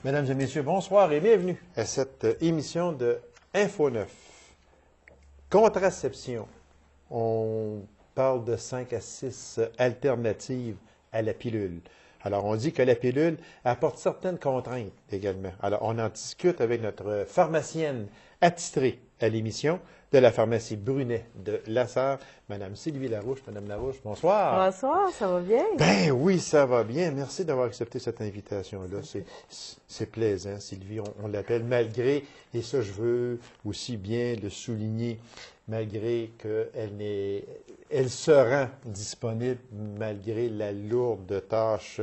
Mesdames et messieurs, bonsoir et bienvenue à cette émission de Info 9. Contraception. On parle de 5 à 6 alternatives à la pilule. Alors, on dit que la pilule apporte certaines contraintes également. Alors, on en discute avec notre pharmacienne attitrée à l'émission de la pharmacie Brunet de Lassar, Mme Sylvie Larouche. Madame Larouche, bonsoir. Bonsoir, ça va bien? Ben oui, ça va bien. Merci d'avoir accepté cette invitation-là. C'est plaisant, Sylvie. On l'appelle malgré, et ça je veux aussi bien le souligner, malgré elle se rend disponible malgré la lourde tâche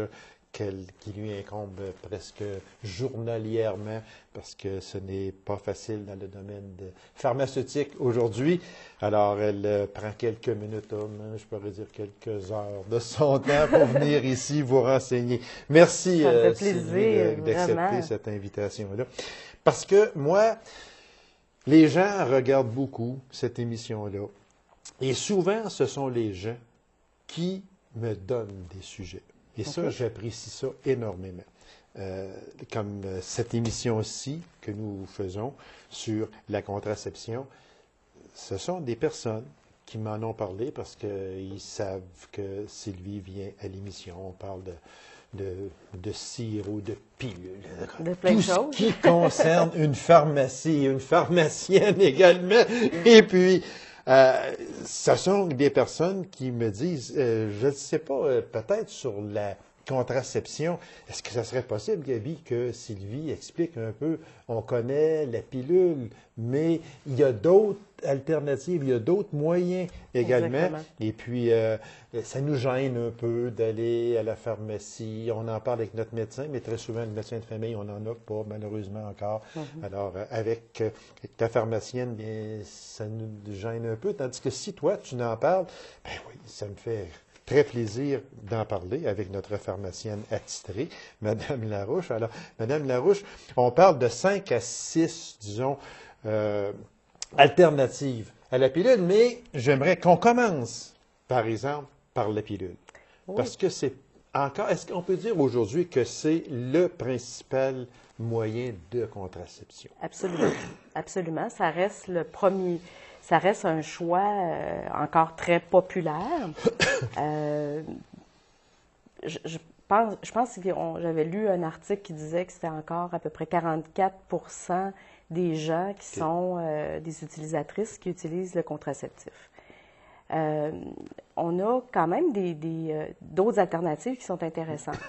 qui lui incombe presque journalièrement, parce que ce n'est pas facile dans le domaine pharmaceutique aujourd'hui. Alors, elle prend quelques minutes, je pourrais dire quelques heures de son temps pour venir ici vous renseigner. Merci, Sylvie, d'accepter cette invitation-là. Parce que moi, les gens regardent beaucoup cette émission-là. Et souvent, ce sont les gens qui me donnent des sujets. Et ça, j'apprécie ça énormément. Comme cette émission-ci que nous faisons sur la contraception, ce sont des personnes qui m'en ont parlé parce qu'ils savent que Sylvie vient à l'émission. On parle de sirop, de pilules, de plein de choses. Tout ce qui concerne une pharmacie, une pharmacienne également. Et puis, ce sont des personnes qui me disent, je ne sais pas, peut-être sur la contraception, est-ce que ça serait possible, Gaby, que Sylvie explique un peu, on connaît la pilule, mais il y a d'autres alternatives, il y a d'autres moyens également. Exactement. Et puis, ça nous gêne un peu d'aller à la pharmacie. On en parle avec notre médecin, mais très souvent, le médecin de famille, on n'en a pas, malheureusement, encore. Alors, avec ta pharmacienne, bien, ça nous gêne un peu. Tandis que si toi, tu n'en parles, ben oui, ça me fait très plaisir d'en parler avec notre pharmacienne attitrée, Mme Larouche. Alors, Mme Larouche, on parle de 5 à 6, disons, alternatives à la pilule, mais j'aimerais qu'on commence, par exemple, par la pilule. Oui. Parce que est-ce qu'on peut dire aujourd'hui que c'est le principal moyen de contraception? Absolument. Absolument. Ça reste le premier. Ça reste un choix encore très populaire. Je pense que j'avais lu un article qui disait que c'était encore à peu près 44 des gens qui sont des utilisatrices qui utilisent le contraceptif. On a quand même d'autres alternatives qui sont intéressantes.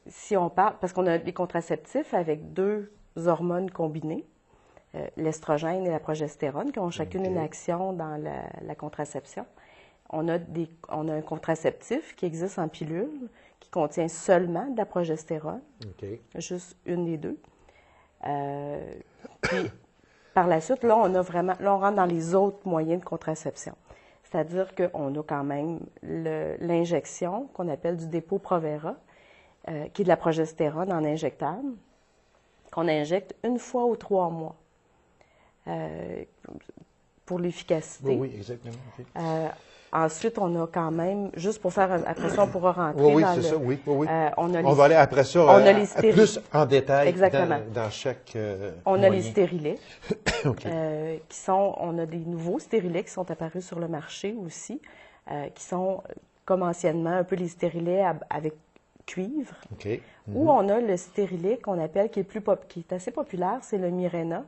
Si on parle, parce qu'on a les contraceptifs avec 2 hormones combinées, l'estrogène et la progestérone, qui ont chacune une action dans la contraception. On a un contraceptif qui existe en pilule, qui contient seulement de la progestérone, juste une des 2. Puis, par la suite, là, on rentre dans les autres moyens de contraception. C'est-à-dire qu'on a quand même l'injection qu'on appelle du dépôt Provera, qui est de la progestérone en injectable, qu'on injecte 1 fois aux 3 mois. Pour l'efficacité. Oui, exactement. Ensuite, on a quand même, juste pour faire, après ça, on pourra rentrer dans ça, oui. on va aller après ça on a les plus en détail exactement. Dans chaque on moyen. a les stérilets, on a des nouveaux stérilets qui sont apparus sur le marché aussi, qui sont comme anciennement un peu les stérilets avec cuivre, ou on a le stérilet qu'on appelle, qui est assez populaire, c'est le Mirena,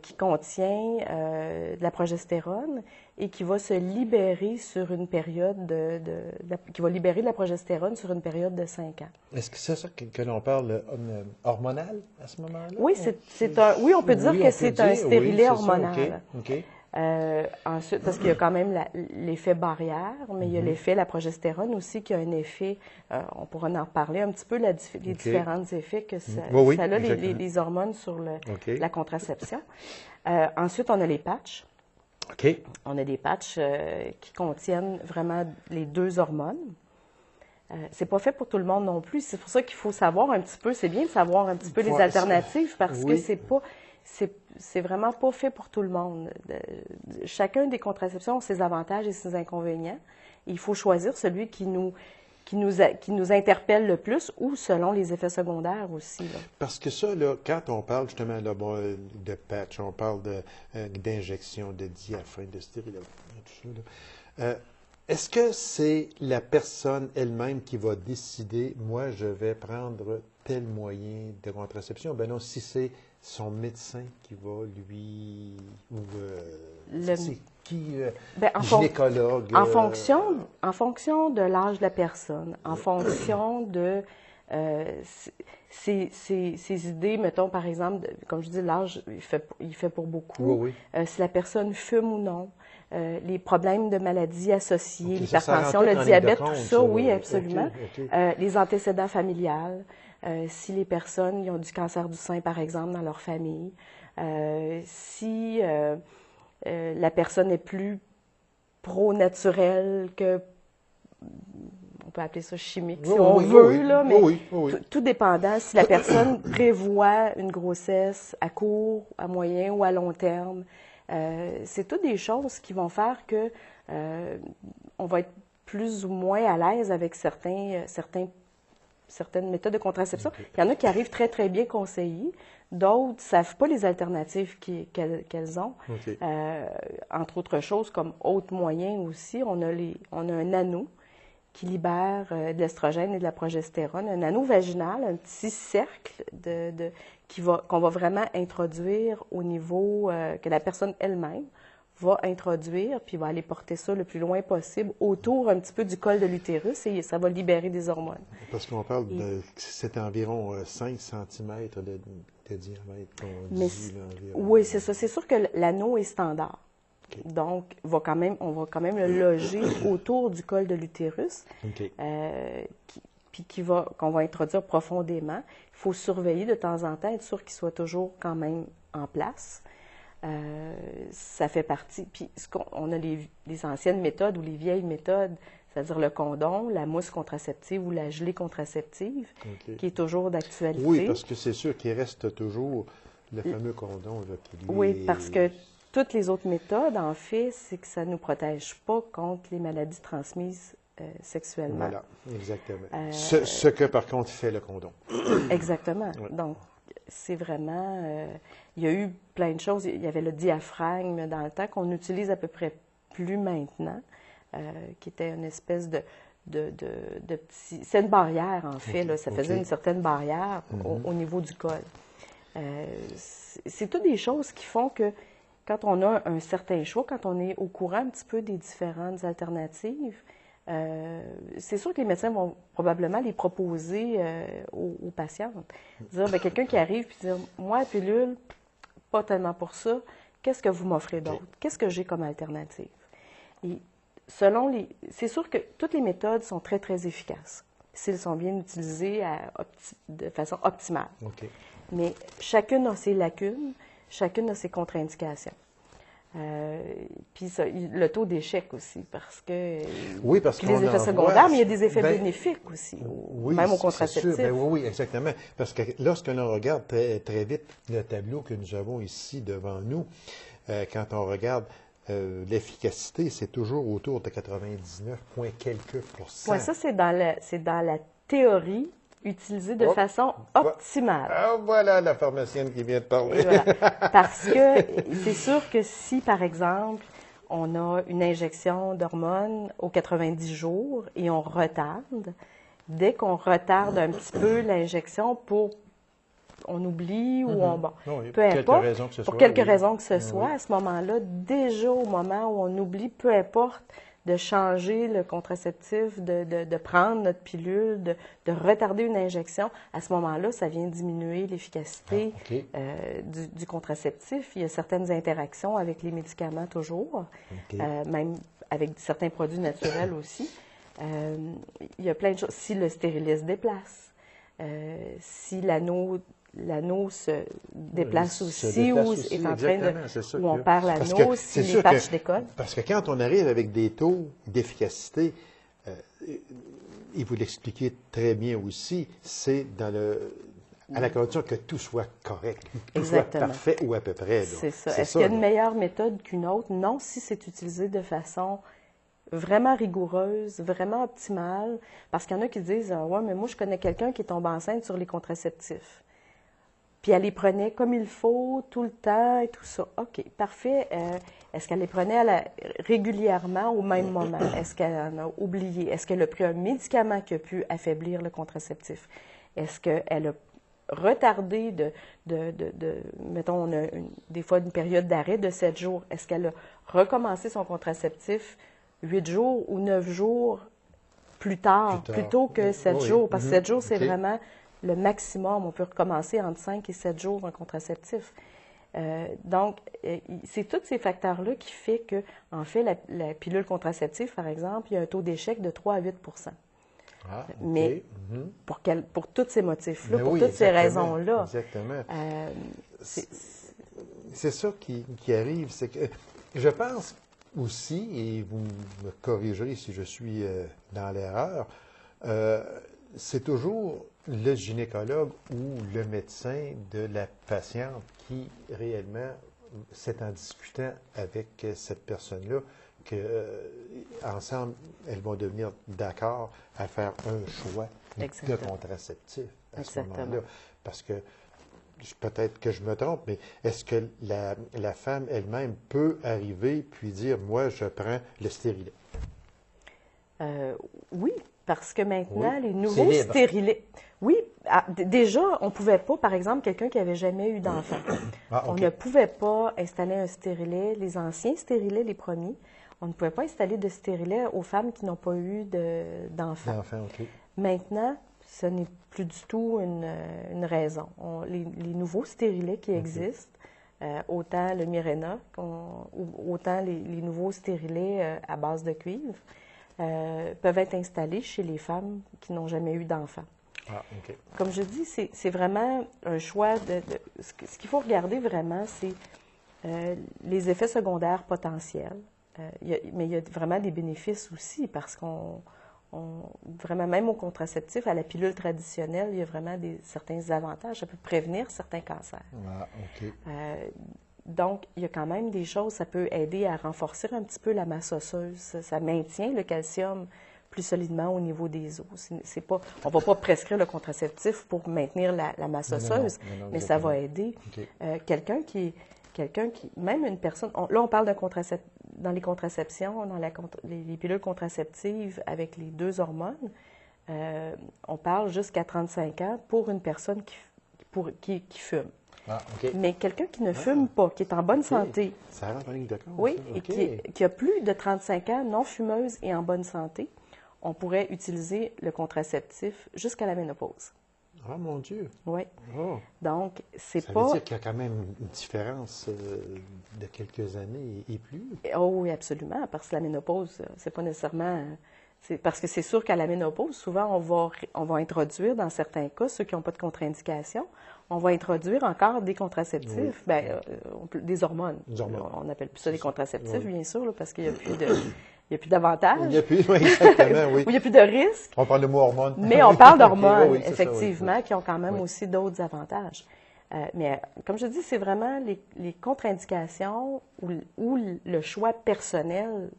qui contient de la progestérone et qui va se libérer sur une période qui va libérer de la progestérone sur une période de 5 ans. Est-ce que c'est ça que l'on parle hormonal à ce moment-là? Oui, oui, on peut dire que c'est un stérilet hormonal. Ensuite, parce qu'il y a quand même l'effet barrière, mais il y a l'effet, la progestérone aussi, qui a un effet, on pourra en reparler un petit peu, les différents effets que ça a, les hormones sur la contraception. Ensuite, on a les patchs. On a des patchs qui contiennent vraiment les 2 hormones. C'est pas fait pour tout le monde non plus. C'est pour ça qu'il faut savoir un petit peu, c'est bien de savoir un petit peu les alternatives, parce que c'est vraiment pas fait pour tout le monde. Chacun des contraceptions a ses avantages et ses inconvénients. Il faut choisir celui qui nous qui nous interpelle le plus, ou selon les effets secondaires aussi. Là. Parce que ça, là, quand on parle justement là, bon, de patch, on parle d'injection, de diaphragme, de stérilisation, tout ça, là, est-ce que c'est la personne elle-même qui va décider, moi, je vais prendre tel moyen de contraception? Ben non, si c'est son médecin qui va lui... ou gynécologue? En fonction de l'âge de la personne, en fonction de ces idées, mettons, par exemple, comme je dis, l'âge, il fait pour beaucoup. Oui, oui. Si la personne fume ou non. Les problèmes de maladies associées, l'hypertension, le diabète, tout ça, oui, absolument. Les antécédents familiales, si les personnes ils ont du cancer du sein, par exemple, dans leur famille, si la personne est plus pro-naturelle que, on peut appeler ça chimique, si on veut, là, mais tout dépendant, si la personne prévoit une grossesse à court, à moyen ou à long terme, c'est toutes des choses qui vont faire que on va être plus ou moins à l'aise avec certaines méthodes de contraception. Il y en a qui arrivent très, très bien conseillées. D'autres ne savent pas les alternatives qu'elles ont. Entre autres choses, comme autres moyens aussi, on a un anneau qui libère de l'estrogène et de la progestérone, un anneau vaginal, un petit cercle qu'on va vraiment introduire au niveau que la personne elle-même va introduire, puis va aller porter ça le plus loin possible autour un petit peu du col de l'utérus et ça va libérer des hormones. Parce qu'on parle c'est environ 5 cm de diamètre qu'on dit. Oui, c'est ça. C'est sûr que l'anneau est standard. Donc, on va quand même le loger autour du col de l'utérus, puis qu'on va introduire profondément. Il faut surveiller de temps en temps, être sûr qu'il soit toujours quand même en place. Ça fait partie. Puis, on a les anciennes méthodes ou les vieilles méthodes, c'est-à-dire le condom, la mousse contraceptive ou la gelée contraceptive, qui est toujours d'actualité. Oui, parce que c'est sûr qu'il reste toujours le fameux condom. Là, oui, parce que toutes les autres méthodes, en fait, c'est que ça ne nous protège pas contre les maladies transmises sexuellement. Voilà, exactement. Ce que, par contre, fait le condom. Exactement. Oui. Donc, c'est vraiment... il y a eu plein de choses. Il y avait le diaphragme dans le temps qu'on utilise à peu près plus maintenant, qui était une espèce de petit... C'est une barrière, en fait. Là, ça faisait une certaine barrière au niveau du col. C'est toutes des choses qui font que quand on a un certain choix, quand on est au courant un petit peu des différentes alternatives, c'est sûr que les médecins vont probablement les proposer aux patientes. Dire, bien, quelqu'un qui arrive et dire, moi, la pilule, pas tellement pour ça, qu'est-ce que vous m'offrez d'autre? Qu'est-ce que j'ai comme alternative? Et c'est sûr que toutes les méthodes sont très, très efficaces s'ils sont bien utilisés de façon optimale. Mais chacune a ses lacunes. Chacune a ses contre-indications. Puis le taux d'échec aussi, parce que... Oui, parce que les effets secondaires, mais il y a des effets bénéfiques aussi, même au contraceptif. Oui, exactement. Parce que lorsque l'on regarde très, très vite le tableau que nous avons ici devant nous, quand on regarde l'efficacité, c'est toujours autour de 99 points quelques %. Oui, ça, c'est dans la théorie utilisée de façon optimale. Ah, voilà la pharmacienne qui vient de parler. Voilà. Parce que c'est sûr que si, par exemple, on a une injection d'hormones aux 90 jours et on retarde, dès qu'on retarde un petit peu l'injection on oublie ou peu importe, pour quelque raison que ce soit, à ce moment-là, déjà au moment où on oublie, peu importe, de changer le contraceptif, de prendre notre pilule, de retarder une injection, à ce moment-là, ça vient diminuer l'efficacité du contraceptif. Il y a certaines interactions avec les médicaments toujours, même avec certains produits naturels aussi. Il y a plein de choses. Si le stérilet se déplace, si l'anneau se déplace aussi, ou est en train où on perd l'anneau, si les patchs décollent. Parce que quand on arrive avec des taux d'efficacité, et vous l'expliquez très bien aussi, c'est à la condition que tout soit correct, tout soit parfait ou à peu près. C'est ça. Est-ce qu'il y a une meilleure méthode qu'une autre? Non, si c'est utilisé de façon vraiment rigoureuse, vraiment optimale, parce qu'il y en a qui disent « Ouais, mais moi, je connais quelqu'un qui tombe enceinte sur les contraceptifs. » Puis elle les prenait comme il faut, tout le temps et tout ça. OK, parfait. Est-ce qu'elle les prenait régulièrement au même moment? Est-ce qu'elle en a oublié? Est-ce qu'elle a pris un médicament qui a pu affaiblir le contraceptif? Est-ce qu'elle a retardé mettons, on a des fois une période d'arrêt de 7 jours. Est-ce qu'elle a recommencé son contraceptif 8 jours ou 9 jours plus tard. Plutôt que 7 jours? Parce que 7 jours, c'est vraiment le maximum. On peut recommencer entre 5 et 7 jours un contraceptif. Donc, c'est tous ces facteurs-là qui fait que, en fait, la pilule contraceptive, par exemple, il y a un taux d'échec de 3 à 8 Mais pour tous ces motifs-là, pour toutes ces raisons-là. Exactement. C'est ça qui arrive. C'est que je pense aussi, et vous me corrigerez si je suis dans l'erreur, c'est toujours le gynécologue ou le médecin de la patiente qui, réellement, c'est en discutant avec cette personne-là qu'ensemble, elles vont devenir d'accord à faire un choix de contraceptif à ce moment-là. Parce que, peut-être que je me trompe, mais est-ce que la femme elle-même peut arriver puis dire, moi, je prends le stérilet? Oui, parce que maintenant, les nouveaux stérilets... Oui, déjà, on ne pouvait pas, par exemple, quelqu'un qui n'avait jamais eu d'enfant. On ne pouvait pas installer un stérilet, les anciens stérilets, les premiers, on ne pouvait pas installer de stérilet aux femmes qui n'ont pas eu d'enfant. Maintenant, ce n'est plus du tout une raison. Les nouveaux stérilets qui existent, autant le Mirena, autant les nouveaux stérilets à base de cuivre, peuvent être installés chez les femmes qui n'ont jamais eu d'enfant. Comme je dis, c'est vraiment un choix ce qu'il faut regarder vraiment, c'est les effets secondaires potentiels. Mais il y a vraiment des bénéfices aussi, parce vraiment, même au contraceptif, à la pilule traditionnelle, il y a vraiment certains avantages. Ça peut prévenir certains cancers. Donc, il y a quand même des choses, ça peut aider à renforcer un petit peu la masse osseuse. Ça maintient le calcium plus solidement au niveau des os. On ne va pas prescrire le contraceptif pour maintenir la masse osseuse, mais ça va aider. Quelqu'un qui, même une personne, là on parle dans les contraceptions, dans les pilules contraceptives avec les 2 hormones, on parle jusqu'à 35 ans pour une personne qui fume. Mais quelqu'un qui ne fume pas, qui est en bonne santé, ça rentre en ligne de compte, oui, et qui a plus de 35 ans, non fumeuse et en bonne santé, on pourrait utiliser le contraceptif jusqu'à la ménopause. Ah, mon Dieu! Oui. Donc, ça veut dire qu'il y a quand même une différence de quelques années et plus? Oh oui, absolument, parce que la ménopause, c'est pas nécessairement... Parce que c'est sûr qu'à la ménopause, souvent, on va introduire, dans certains cas, ceux qui n'ont pas de contre-indication, on va introduire encore des contraceptifs, des hormones. On n'appelle plus ça des contraceptifs, bien sûr, là, parce qu'il n'y a plus de... Il n'y a plus d'avantages. Il n'y a plus, exactement, oui. Il n'y a plus de risques. On parle de mots hormones. Mais on parle d'hormones, effectivement, qui ont quand même aussi d'autres avantages. Mais comme je dis, c'est vraiment les contre-indications ou le choix personnel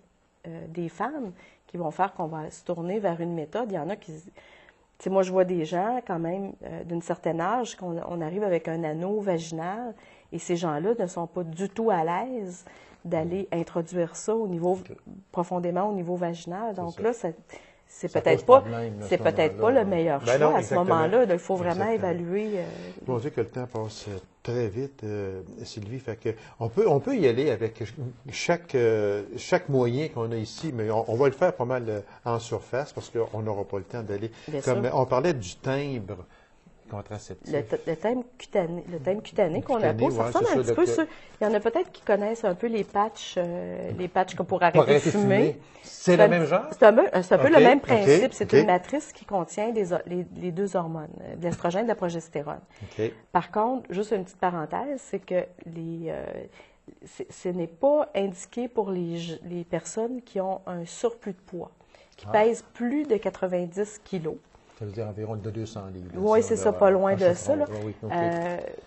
des femmes qui vont faire qu'on va se tourner vers une méthode. Il y en a qui... Tu sais, moi, je vois des gens, quand même, d'un certain âge, qu'on arrive avec un anneau vaginal, et ces gens-là ne sont pas du tout à l'aise d'aller introduire ça profondément au niveau vaginal. Donc là, c'est peut-être pas le meilleur choix à ce moment-là. Il faut vraiment évaluer. Bon Dieu que le temps passe très vite, Sylvie. Fait que on peut y aller avec chaque moyen qu'on a ici, mais on va le faire pas mal en surface parce qu'on n'aura pas le temps d'aller. On parlait du timbre contraceptif. Le thème cutané qu'on a pas, ça ressemble un petit peu sur... Il y en a peut-être qui connaissent un peu les patchs pour arrêter de fumer. C'est le même genre? C'est un peu le même principe. C'est une matrice qui contient les 2 hormones, de l'estrogène et de la progestérone. Par contre, juste une petite parenthèse, c'est que ce n'est pas indiqué pour les personnes qui ont un surplus de poids, qui pèsent plus de 90 kilos. Ça veut dire environ de 200 livres. Oui, c'est ça, pas loin de ça. Là. Oui, okay.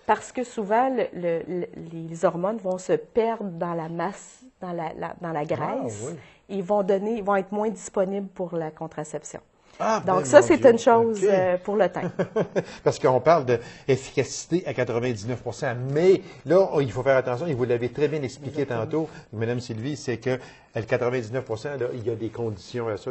Parce que souvent, les hormones vont se perdre dans la masse, dans la graisse. Oui. Ils vont être moins disponibles pour la contraception. Ah, donc, ça, c'est une chose pour le temps. Parce qu'on parle d'efficacité à 99 %, mais là, il faut faire attention, et vous l'avez très bien expliqué tantôt, Mme Sylvie, c'est que le 99 %, là, il y a des conditions à ça.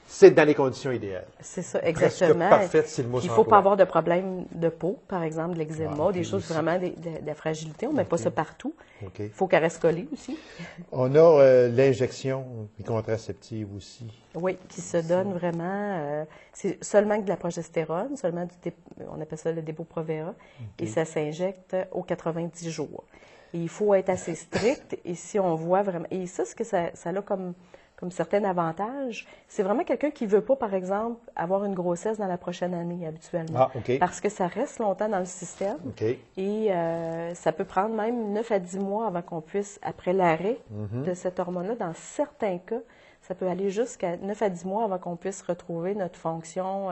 C'est dans les conditions idéales. C'est ça, exactement. Presque parfaite, si le mot Il ne faut pas avoir de problème de peau, par exemple, de l'eczéma, des choses vraiment de la fragilité. On ne met pas ça partout. Il faut qu'elle reste collée aussi. On a l'injection contraceptive aussi. Oui, qui se donne vraiment, c'est seulement de la progestérone, seulement on appelle ça le Depo-Provera, et ça s'injecte aux 90 jours. Et il faut être assez strict, et si on voit vraiment, et ça, ce que ça a comme certains avantages, c'est vraiment quelqu'un qui ne veut pas, par exemple, avoir une grossesse dans la prochaine année, habituellement. Ah, OK. Parce que ça reste longtemps dans le système. OK. Et ça peut prendre même 9 à 10 mois avant qu'on puisse, après l'arrêt de cette hormone-là, dans certains cas, ça peut aller jusqu'à 9 à 10 mois avant qu'on puisse retrouver notre fonction,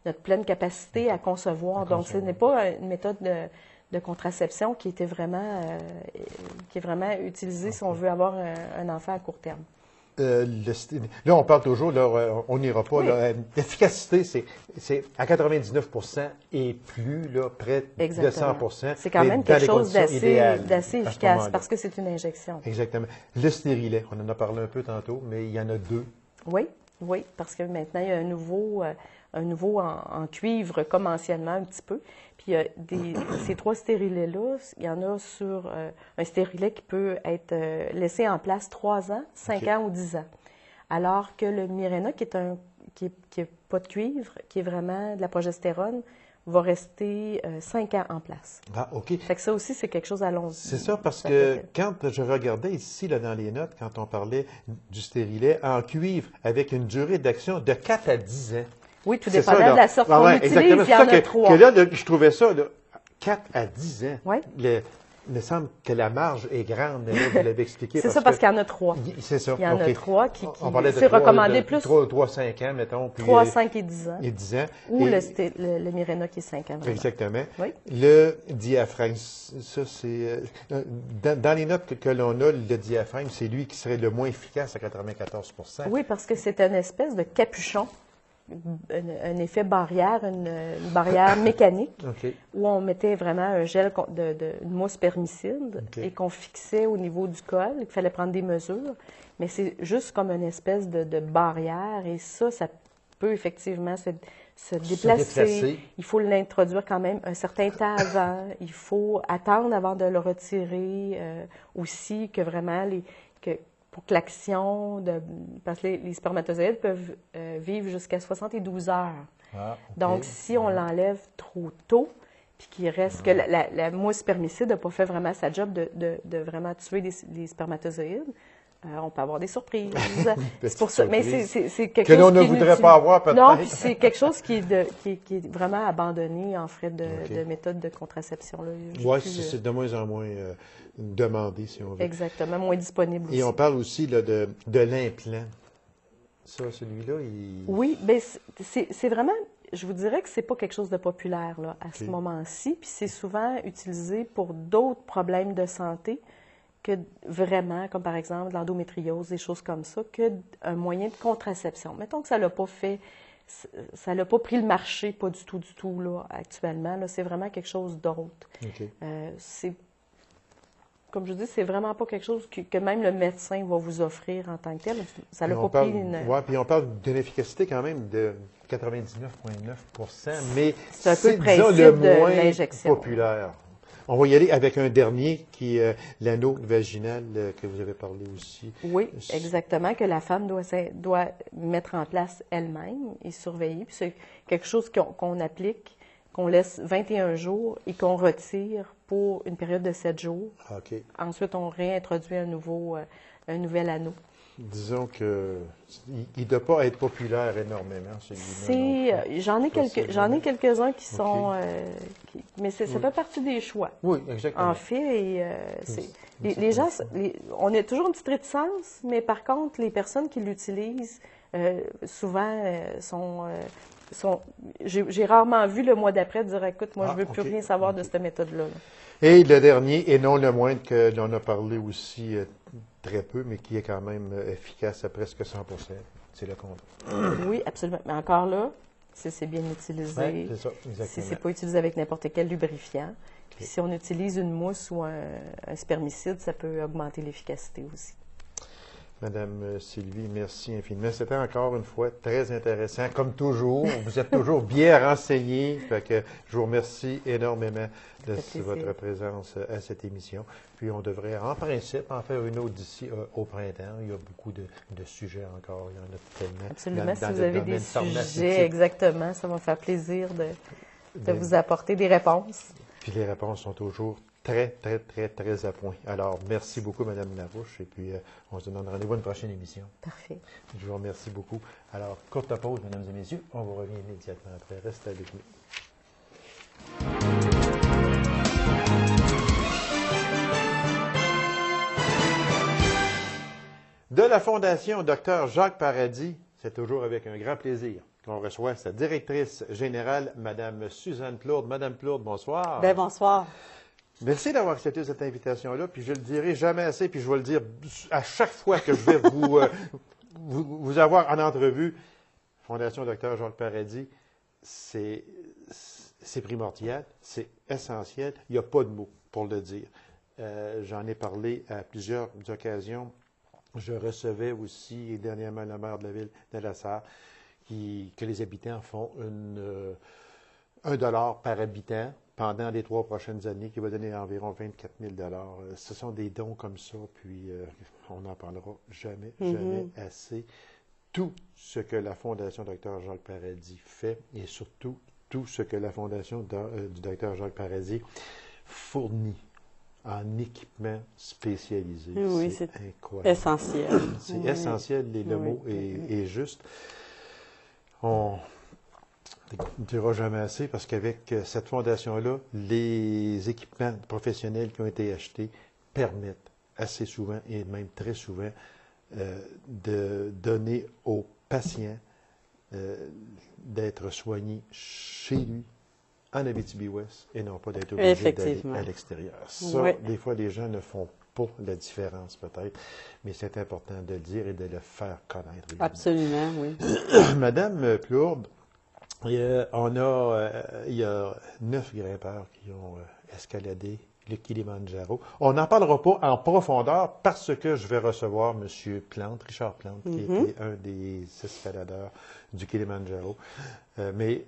notre pleine capacité à concevoir. Donc, ce n'est pas une méthode de contraception qui est vraiment utilisée si on veut avoir un enfant à court terme. Là, on parle toujours, là, on n'ira pas. Oui. L'efficacité, c'est à 99 % et plus, là, près de 100 %. C'est quand même quelque chose d'assez efficace parce que c'est une injection. Exactement. Le stérilet, on en a parlé un peu tantôt, mais il y en a 2. Oui, parce que maintenant, il y a un nouveau en cuivre, comme anciennement un petit peu. Puis ces 3 stérilets-là, il y en a sur un stérilet qui peut être laissé en place 3 ans, 5 ans ou 10 ans. Alors que le Mirena, qui est pas de cuivre, qui est vraiment de la progestérone, va rester 5 ans en place. Ah, OK. Fait que ça aussi, c'est quelque chose à long terme. C'est ça, parce que quand je regardais ici, là, dans les notes, quand on parlait du stérilet en cuivre, avec une durée d'action de 4 à 10 ans. Oui, tout dépendant de la sorte qu'on utilise, il y en a 3. Que là, je trouvais ça, là, 4 à 10 ans. Oui. Il me semble que la marge est grande, là, vous l'avez expliqué. C'est ça, parce qu'il y en a 3. C'est ça. Il y en a 3 qui c'est recommandé plus. 3, 5 ans, mettons. 3, 5 et 10 ans. Et 10 ans. Ou le Mirena qui est 5 ans. Vraiment. Exactement. Oui. Le diaphragme, ça, c'est. Dans les notes que l'on a, le diaphragme, c'est lui qui serait le moins efficace à 94 %. Oui, parce que c'est une espèce de capuchon. Un effet barrière, une barrière mécanique, où on mettait vraiment un gel une mousse permicide et qu'on fixait au niveau du col. Il fallait prendre des mesures, mais c'est juste comme une espèce de barrière et ça peut effectivement se déplacer. Il faut l'introduire quand même un certain temps avant. Il faut attendre avant de le retirer aussi, que vraiment pour que l'action, parce que les spermatozoïdes peuvent vivre jusqu'à 72 heures. Ah, okay. Donc, si on l'enlève trop tôt, puis qu'il reste que la mousse permicide n'a pas fait vraiment sa job de vraiment tuer les spermatozoïdes, on peut avoir des surprises. C'est pour ça. Mais c'est quelque chose que l'on ne voudrait pas avoir, peut-être. Non, puis c'est quelque chose qui est vraiment abandonné en fait de méthode de contraception. Oui, c'est de moins en moins demandé, si on veut. Exactement, moins disponible aussi. Et on parle aussi là, de l'implant. Ça, celui-là, il... Oui, bien, c'est vraiment... Je vous dirais que c'est pas quelque chose de populaire là, à ce moment-ci, puis c'est souvent utilisé pour d'autres problèmes de santé que vraiment, comme par exemple l'endométriose, des choses comme ça, qu'un moyen de contraception. Mettons que ça l'a pas fait, ça l'a pas pris le marché, pas du tout, là, actuellement. Là, c'est vraiment quelque chose d'autre. C'est, comme je dis, c'est vraiment pas quelque chose que même le médecin va vous offrir en tant que tel. Ça l'a pas pris une... Oui, puis on parle d'une efficacité quand même de 99,9 %, mais c'est disons, le moins populaire. On va y aller avec un dernier qui est l'anneau vaginal que vous avez parlé aussi. Oui, exactement, que la femme doit mettre en place elle-même et surveiller. Puis c'est quelque chose qu'on applique, qu'on laisse 21 jours et qu'on retire pour une période de 7 jours. Okay. Ensuite, on réintroduit un nouvel anneau. Disons que il ne doit pas être populaire énormément, celui-là. J'en ai quelques-uns qui sont... mais ça fait partie des choix. Oui, exactement. En fait, les gens... on a toujours une petite réticence, mais par contre, les personnes qui l'utilisent souvent j'ai rarement vu le mois d'après dire, écoute, moi, je veux plus rien savoir de cette méthode-là. Et le dernier, et non le moindre, que l'on a parlé aussi très peu, mais qui est quand même efficace à presque 100%, c'est le condom. Oui, absolument. Mais encore là, si c'est bien utilisé, ouais, c'est ça, exactement. Si c'est pas utilisé avec n'importe quel lubrifiant, puis si on utilise une mousse ou un spermicide, ça peut augmenter l'efficacité aussi. Madame Sylvie, merci infiniment. C'était encore une fois très intéressant. Comme toujours, vous êtes toujours bien renseignés. Fait que je vous remercie énormément de votre présence à cette émission. Puis on devrait, en principe, en faire une autre d'ici au printemps. Il y a beaucoup de sujets encore. Il y en a tellement. Absolument. Si vous avez des sujets, exactement, ça va me faire plaisir de vous apporter des réponses. Puis les réponses sont toujours très à point. Alors, merci beaucoup, Mme Larouche, et puis on se donne rendez-vous à une prochaine émission. Parfait. Je vous remercie beaucoup. Alors, courte pause, mesdames et messieurs. On vous revient immédiatement après. Restez avec nous. De la Fondation Dr Jacques Paradis, c'est toujours avec un grand plaisir qu'on reçoit sa directrice générale, Mme Suzanne Plourde. Madame Plourde, bonsoir. Bien, bonsoir. Merci d'avoir accepté cette invitation-là, puis je le dirai jamais assez, puis je vais le dire à chaque fois que je vais vous avoir en entrevue. Fondation Dr Jacques Paradis, c'est primordial, c'est essentiel. Il n'y a pas de mots pour le dire. J'en ai parlé à plusieurs occasions. Je recevais aussi, et dernièrement, le maire de la ville de La Sarre, que les habitants font $1 par habitant pendant les 3 prochaines années, qui va donner environ 24 000 $. Ce sont des dons comme ça, puis on n'en parlera jamais assez. Tout ce que la Fondation Dr Jacques Paradis fait, et surtout tout ce que la Fondation du Dr Jacques Paradis fournit en équipement spécialisé. Oui, c'est incroyable. Essentiel. C'est essentiel, le mot est juste. On ne dira jamais assez parce qu'avec cette fondation-là, les équipements professionnels qui ont été achetés permettent assez souvent et même très souvent de donner aux patients d'être soignés chez lui, en Abitibi-Ouest, et non pas d'être obligés d'aller à l'extérieur. Ça, des fois, les gens ne font pas la différence, peut-être, mais c'est important de le dire et de le faire connaître. Évidemment. Absolument, oui. Madame Plourde, il y a 9 grimpeurs qui ont escaladé le Kilimandjaro. On n'en parlera pas en profondeur parce que je vais recevoir M. Plante, Richard Plante, qui était un des escaladeurs du Kilimandjaro. Mais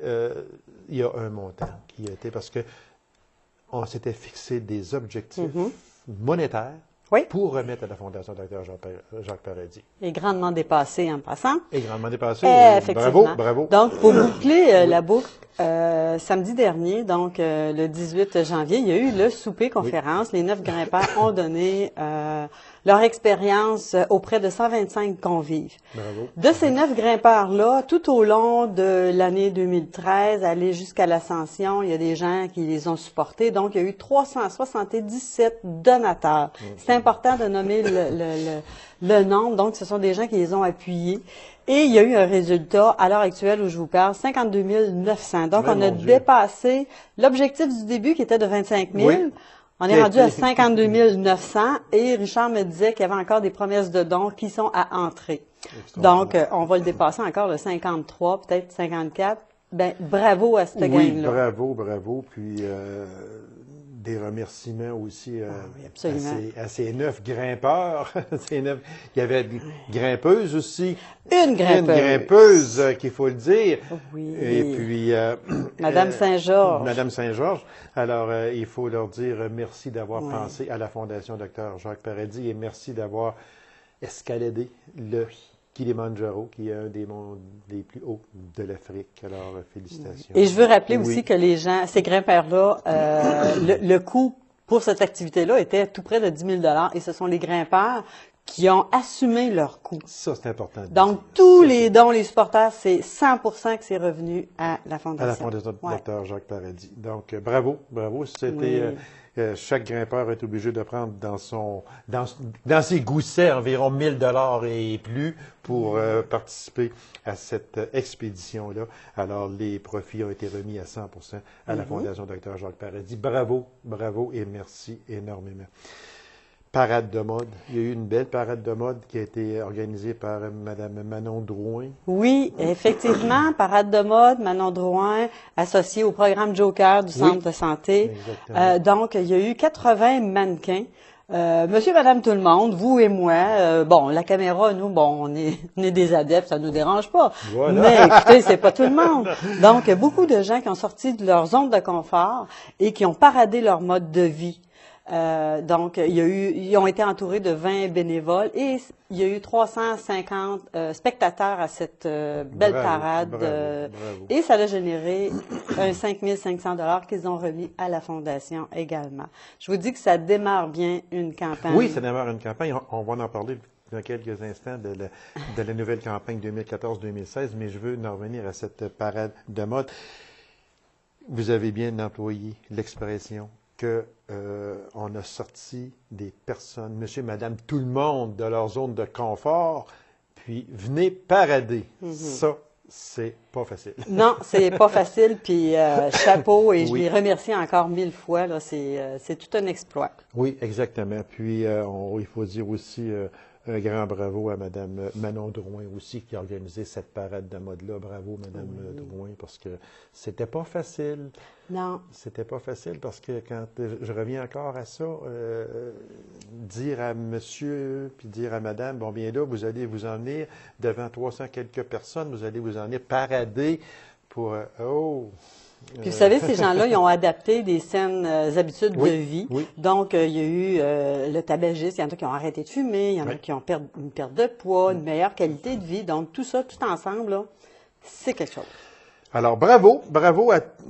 il y a un montant qui a été, parce qu'on s'était fixé des objectifs monétaires pour remettre à la Fondation Dr Jacques Paradis. Et grandement dépassé en passant. Et grandement dépassé. Effectivement. Bravo. Donc, pour boucler la boucle, samedi dernier, donc le 18 janvier, il y a eu le souper-conférence. Les 9 grimpeurs ont donné leur expérience auprès de 125 convives. Bravo. De ces 9 grimpeurs-là, tout au long de l'année 2013, aller jusqu'à l'ascension, il y a des gens qui les ont supportés. Donc, il y a eu 377 donateurs. C'est important de nommer le nombre. Donc, ce sont des gens qui les ont appuyés. Et il y a eu un résultat, à l'heure actuelle où je vous parle, 52 900. Donc, on a dépassé l'objectif du début qui était de 25 000. Oui. On est rendu à 52 900 et Richard me disait qu'il y avait encore des promesses de dons qui sont à entrer. Donc, on va le dépasser encore, le 53, peut-être 54. Ben, bravo à cette gang-là. Bravo. Puis, des remerciements aussi à ces 9 grimpeurs. Il y avait des grimpeuses aussi. Une grimpeuse, qu'il faut le dire. Oui. Et puis... Madame Saint-Georges. Madame Saint-Georges. Alors, il faut leur dire merci d'avoir pensé à la Fondation Dr Jacques Paradis et merci d'avoir escaladé le Kilimandjaro, qui est un des monts les plus hauts de l'Afrique. Alors, félicitations. Et je veux rappeler aussi que les gens, ces grimpeurs-là, le coût pour cette activité-là était tout près de 10 000 $. Et ce sont les grimpeurs qui ont assumé leur coût. Ça, c'est important. Donc, tous les dons, les supporters, c'est 100% que c'est revenu à la Fondation. À la Fondation Dr Jacques Paradis. Donc, bravo. C'était chaque grimpeur est obligé de prendre dans ses goussets environ 1000 $ et plus pour participer à cette expédition-là. Alors, les profits ont été remis à 100% à la Fondation Dr. Jacques Paradis. Bravo, bravo et merci énormément. Parade de mode. Il y a eu une belle parade de mode qui a été organisée par Mme Manon Drouin. Oui, effectivement, parade de mode, Manon Drouin, associée au programme Joker du Centre de santé. Donc, il y a eu 80 mannequins. Monsieur, madame, tout le monde, vous et moi, bon, la caméra, nous, bon, on est des adeptes, ça nous dérange pas. Voilà. Mais écoutez, c'est pas tout le monde. Donc, beaucoup de gens qui ont sorti de leur zone de confort et qui ont paradé leur mode de vie. Donc, ils ont été entourés de 20 bénévoles et il y a eu 350 spectateurs à cette belle parade. Bravo. Et ça a généré un 5 500 $ qu'ils ont remis à la Fondation également. Je vous dis que ça démarre bien une campagne. Oui, ça démarre une campagne. On va en parler dans quelques instants de la nouvelle campagne 2014-2016, mais je veux en revenir à cette parade de mode. Vous avez bien employé l'expression que on a sorti des personnes, monsieur, madame, tout le monde de leur zone de confort, puis venez parader. Ça, c'est pas facile. Non, c'est pas facile, puis chapeau, et je les remercie encore 1000 fois, là, c'est tout un exploit. Oui, exactement. Puis, il faut dire aussi un grand bravo à Mme Manon Drouin aussi qui a organisé cette parade de mode-là. Bravo, Mme Drouin, parce que c'était pas facile. Non. C'était pas facile parce que quand je reviens encore à ça, dire à monsieur puis dire à madame, bon bien là, vous allez vous emmener devant 300 quelques personnes, vous allez vous emmener parader pour Puis vous savez, ces gens-là, ils ont adapté des saines habitudes de vie. Oui. Donc, il y a eu le tabagisme, il y en a qui ont arrêté de fumer, il y en a qui ont une perte de poids, une meilleure qualité de vie. Donc, tout ça, tout ensemble, là, c'est quelque chose. Alors, bravo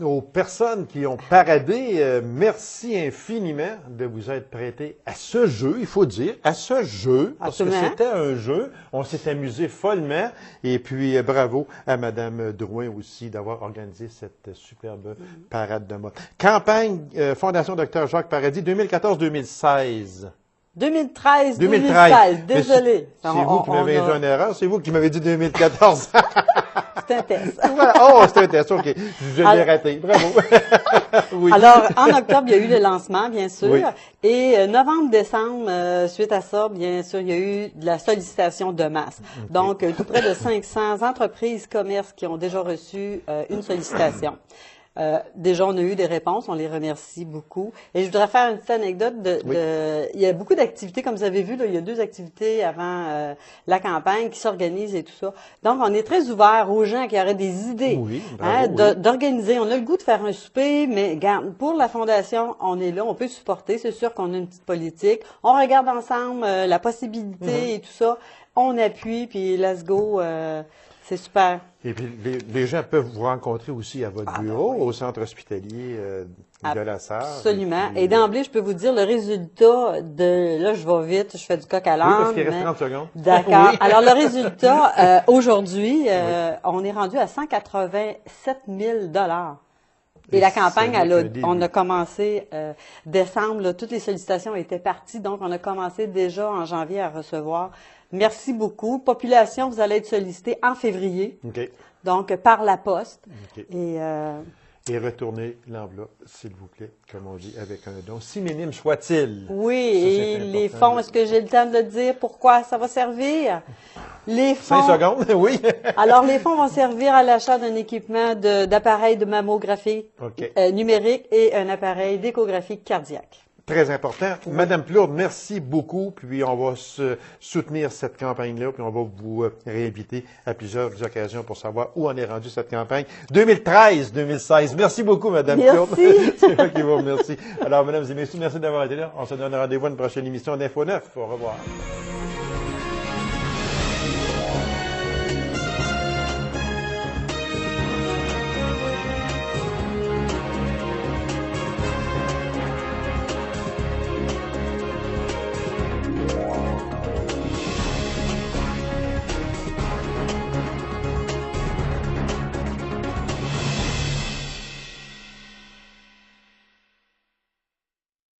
aux personnes qui ont paradé. Merci infiniment de vous être prêtés à ce jeu, il faut dire, à ce jeu, parce que c'était un jeu. On s'est amusé follement. Et puis, bravo à Mme Drouin aussi d'avoir organisé cette superbe parade de mode. Campagne Fondation Dr. Jacques Paradis 2014-2016. 2013. Désolé. C'est vous qui m'avez dit une erreur. C'est vous qui m'avez dit 2014. C'est un test. Oh, c'est un test, OK. Je l'ai raté. Bravo. Oui. Alors, en octobre, il y a eu le lancement, bien sûr. Oui. Et novembre-décembre, suite à ça, bien sûr, il y a eu de la sollicitation de masse. Okay. Donc, tout près de 500 entreprises, commerces qui ont déjà reçu une sollicitation. Déjà, on a eu des réponses, on les remercie beaucoup. Et je voudrais faire une petite anecdote il y a beaucoup d'activités, comme vous avez vu, là, il y a 2 activités avant la campagne qui s'organisent et tout ça. Donc, on est très ouvert aux gens qui auraient des idées d'organiser. On a le goût de faire un souper, mais regarde, pour la Fondation, on est là, on peut supporter. C'est sûr qu'on a une petite politique. On regarde ensemble la possibilité et tout ça. On appuie, puis let's go. C'est super. Et puis, les gens peuvent vous rencontrer aussi à votre bureau, au centre hospitalier de la Sarre. Absolument. Et d'emblée, je peux vous dire le résultat de... Là, je vais vite, je fais du coq à l'âne. Oui, parce qu'il reste 30 secondes. D'accord. Oui. Alors, le résultat, aujourd'hui, on est rendu à 187 000 $. Et la campagne, on a commencé décembre, là, toutes les sollicitations étaient parties, donc on a commencé déjà en janvier à recevoir. Merci beaucoup. Population, vous allez être sollicité en février, donc par la poste. Et retournez l'enveloppe, s'il vous plaît, comme on dit, avec un don, si minime soit-il. Oui, ça, et les fonds, est-ce que j'ai le temps de le dire? Pourquoi ça va servir? Les fonds... 5 secondes, oui. Alors, les fonds vont servir à l'achat d'un équipement d'appareil de mammographie numérique et un appareil d'échographie cardiaque. Très important. Oui. Madame Plourde, merci beaucoup. Puis on va soutenir cette campagne-là, puis on va vous réinviter à plusieurs occasions pour savoir où on est rendu cette campagne 2013-2016. Merci beaucoup, Madame Plourde. C'est moi qui vous remercie. Alors, mesdames et messieurs, merci d'avoir été là. On se donne rendez-vous à une prochaine émission d'Info 9. Au revoir.